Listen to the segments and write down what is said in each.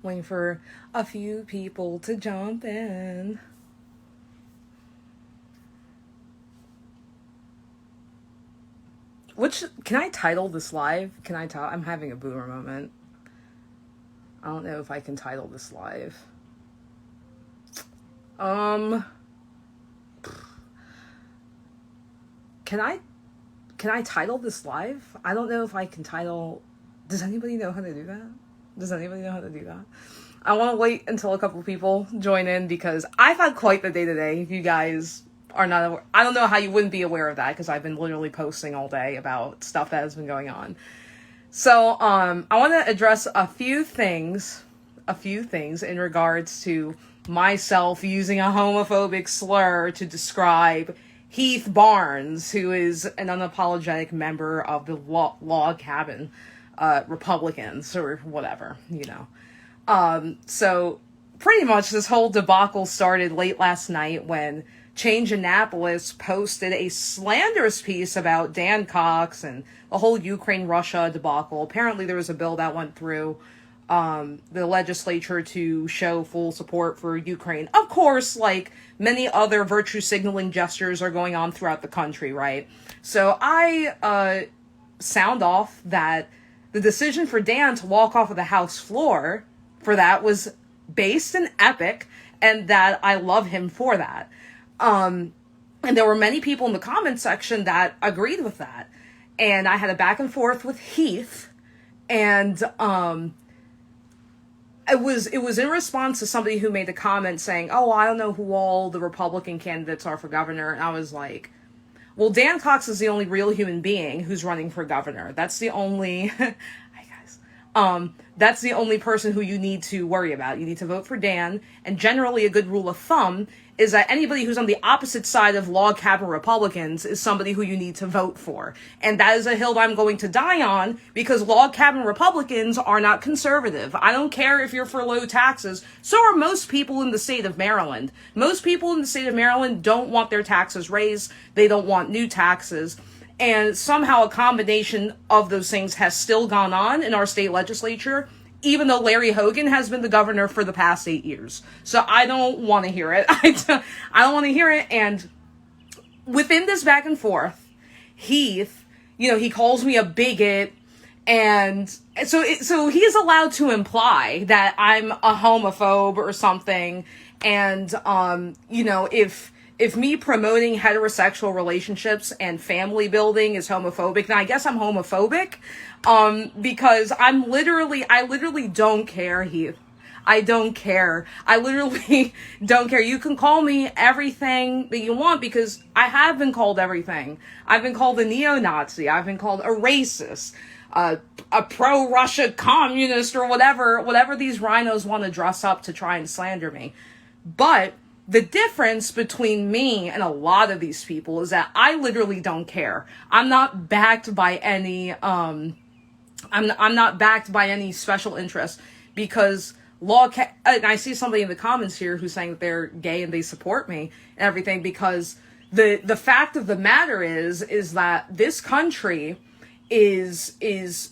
Waiting for a few people to jump in. Can I title this live? I'm having a boomer moment. I don't know if I can title this live. Can I title this live? I don't know if I can title. Does anybody know how to do that? I want to wait until a couple people join in because I've had quite the day today. If you guys are not aware, I don't know how you wouldn't be aware of that because I've been literally posting all day about stuff that has been going on. So, I want to address a few things in regards to myself using a homophobic slur to describe Heath Barnes, who is an unapologetic member of the log cabin Republicans or whatever, So pretty much this whole debacle started late last night when Change Annapolis posted a slanderous piece about Dan Cox and the whole Ukraine-Russia debacle. Apparently there was a bill that went through the legislature to show full support for Ukraine. Of course, like many other virtue signaling gestures are going on throughout the country, right? So I sound off that the decision for Dan to walk off of the House floor for that was based and epic, and that I love him for that. And there were many people in the comment section that agreed with that. And I had a back and forth with Heath, and it was in response to somebody who made a comment saying, "Oh, I don't know who all the Republican candidates are for governor." And I was like, well, Dan Cox is the only real human being who's running for governor. That's the only hi guys. That's the only person who you need to worry about. You need to vote for Dan. And generally a good rule of thumb is that anybody who's on the opposite side of log cabin Republicans is somebody who you need to vote for. And that is a hill I'm going to die on because log cabin Republicans are not conservative. I don't care if you're for low taxes. So are most people in the state of Maryland. Most people in the state of Maryland don't want their taxes raised. They don't want new taxes. And somehow a combination of those things has still gone on in our state legislature, even though Larry Hogan has been the governor for the past 8 years. So I don't want to hear it. I don't want to hear it. And within this back and forth, Heath, he calls me a bigot. And so he is allowed to imply that I'm a homophobe or something. And, if me promoting heterosexual relationships and family building is homophobic, then I guess I'm homophobic. Because I literally don't care, Heath. I don't care. I literally don't care. You can call me everything that you want because I have been called everything. I've been called a neo-Nazi. I've been called a racist, a pro-Russia communist, or whatever these rhinos want to dress up to try and slander me. But the difference between me and a lot of these people is that I literally don't care. I'm not backed by any, I'm not backed by any special interest because and I see somebody in the comments here who's saying that they're gay and they support me and everything because the fact of the matter is that this country is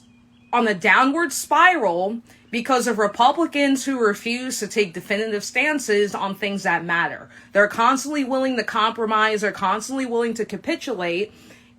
on a downward spiral because of Republicans who refuse to take definitive stances on things that matter. They're constantly willing to compromise. They're constantly willing to capitulate.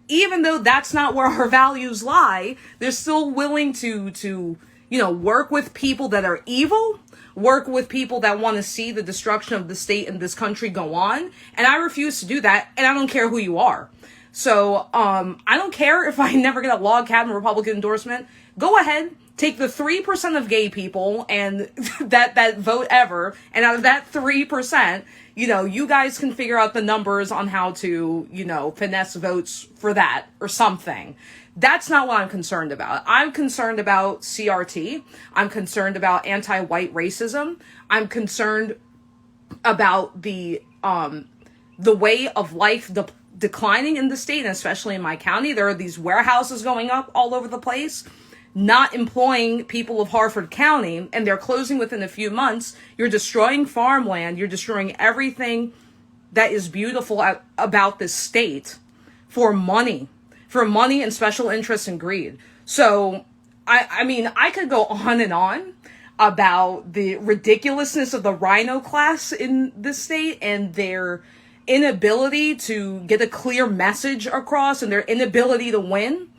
Even though that's not where our values lie, they're still willing to work with people that are evil, work with people that want to see the destruction of the state and this country go on. And I refuse to do that, and I don't care who you are. So, I don't care if I never get a log cabin Republican endorsement. Go ahead. Take the 3% of gay people and that vote ever, and out of that 3%, you guys can figure out the numbers on how to, finesse votes for that or something. That's not what I'm concerned about. I'm concerned about CRT. I'm concerned about anti-white racism. I'm concerned about the way of life declining in the state, and especially in my county. There are these warehouses going up all over the place, not employing people of Harford County, and they're closing within a few months. You're destroying farmland. You're destroying everything that is beautiful about this state for money and special interest and greed. So, I mean, I could go on and on about the ridiculousness of the rhino class in this state and their inability to get a clear message across and their inability to win.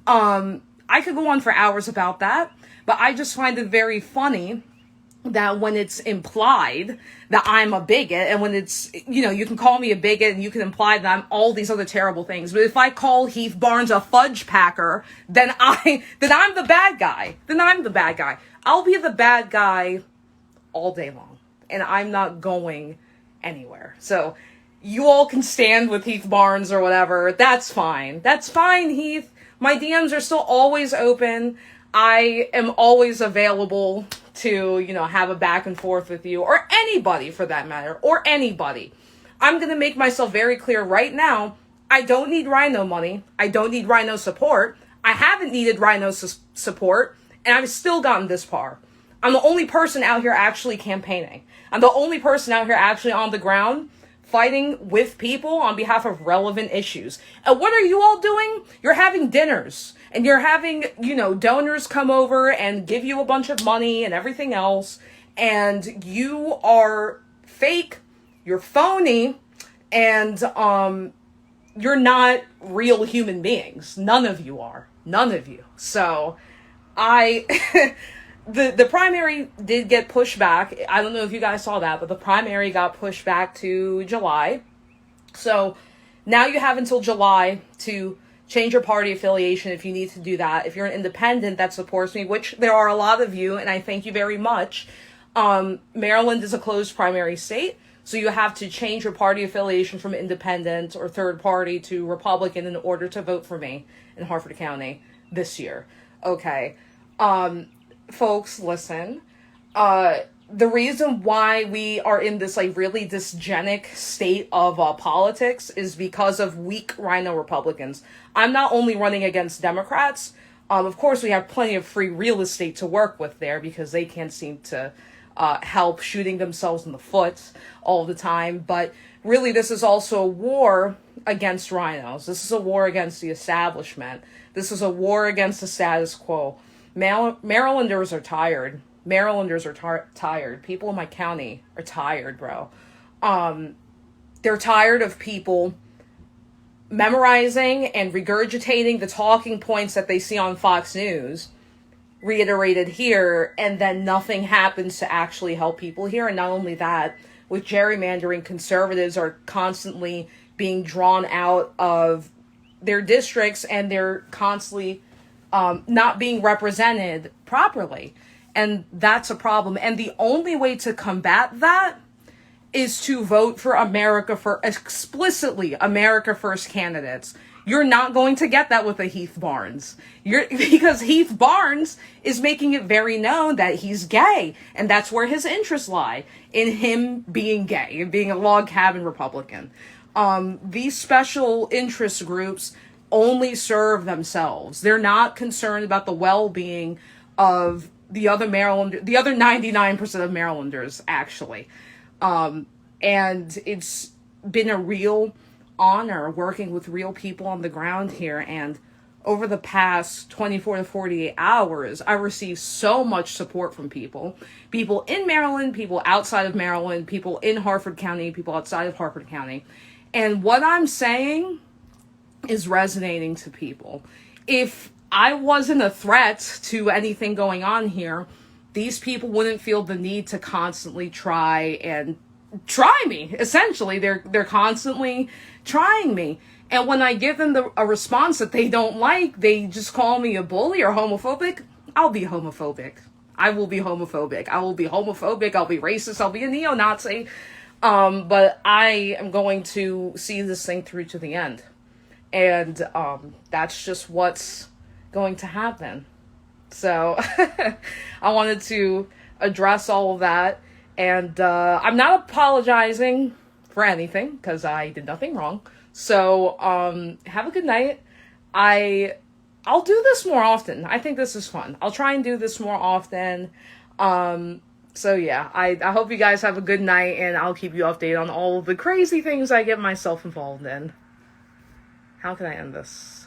I could go on for hours about that, but I just find it very funny that when it's implied that I'm a bigot, and when it's, you can call me a bigot and you can imply that I'm all these other terrible things. But if I call Heath Barnes a fudge packer, then I'm the bad guy. Then I'm the bad guy. I'll be the bad guy all day long, and I'm not going anywhere. So you all can stand with Heath Barnes or whatever. That's fine. That's fine, Heath. My DMs are still always open. I am always available to, have a back and forth with you, or anybody for that matter, or anybody. I'm going to make myself very clear right now. I don't need rhino money. I don't need rhino support. I haven't needed rhino support, and I've still gotten this far. I'm the only person out here actually campaigning. I'm the only person out here actually on the ground fighting with people on behalf of relevant issues. And what are you all doing? You're having dinners, and you're having, donors come over and give you a bunch of money and everything else. And you are fake, you're phony, and you're not real human beings. None of you are. None of you. So The primary did get pushed back. I don't know if you guys saw that, but the primary got pushed back to July. So now you have until July to change your party affiliation if you need to do that. If you're an independent that supports me, which there are a lot of you, and I thank you very much. Maryland is a closed primary state, so you have to change your party affiliation from independent or third party to Republican in order to vote for me in Harford County this year. Okay. Folks, listen, the reason why we are in this really dysgenic state of politics is because of weak rhino Republicans. I'm not only running against Democrats. Of course, we have plenty of free real estate to work with there because they can't seem to help shooting themselves in the foot all the time. But really, this is also a war against rhinos. This is a war against the establishment. This is a war against the status quo. Marylanders are tired. Marylanders are tired. People in my county are tired, bro. They're tired of people memorizing and regurgitating the talking points that they see on Fox News, reiterated here, and then nothing happens to actually help people here. And not only that, with gerrymandering, conservatives are constantly being drawn out of their districts, and they're constantly not being represented properly. And that's a problem. And the only way to combat that is to vote for explicitly America First candidates. You're not going to get that with a Heath Barnes. Because Heath Barnes is making it very known that he's gay. And that's where his interests lie, in him being gay and being a log cabin Republican. These special interest groups only serve themselves. They're not concerned about the well-being of the other 99% of Marylanders, actually. And it's been a real honor working with real people on the ground here. And over the past 24 to 48 hours, I received so much support from people in Maryland, people outside of Maryland, people in Harford County, people outside of Harford County. And what I'm saying is resonating to people. If I wasn't a threat to anything going on here, these people wouldn't feel the need to constantly try me. Essentially, they're constantly trying me. And when I give them a response that they don't like, they just call me a bully or homophobic. I'll be homophobic. I will be homophobic. I will be homophobic. I'll be racist. I'll be a neo-Nazi. But I am going to see this thing through to the end. And that's just what's going to happen. So I wanted to address all of that. And I'm not apologizing for anything because I did nothing wrong. So have a good night. I'll do this more often. I think this is fun. I'll try and do this more often. So yeah, I hope you guys have a good night, and I'll keep you updated on all of the crazy things I get myself involved in. How can I end this?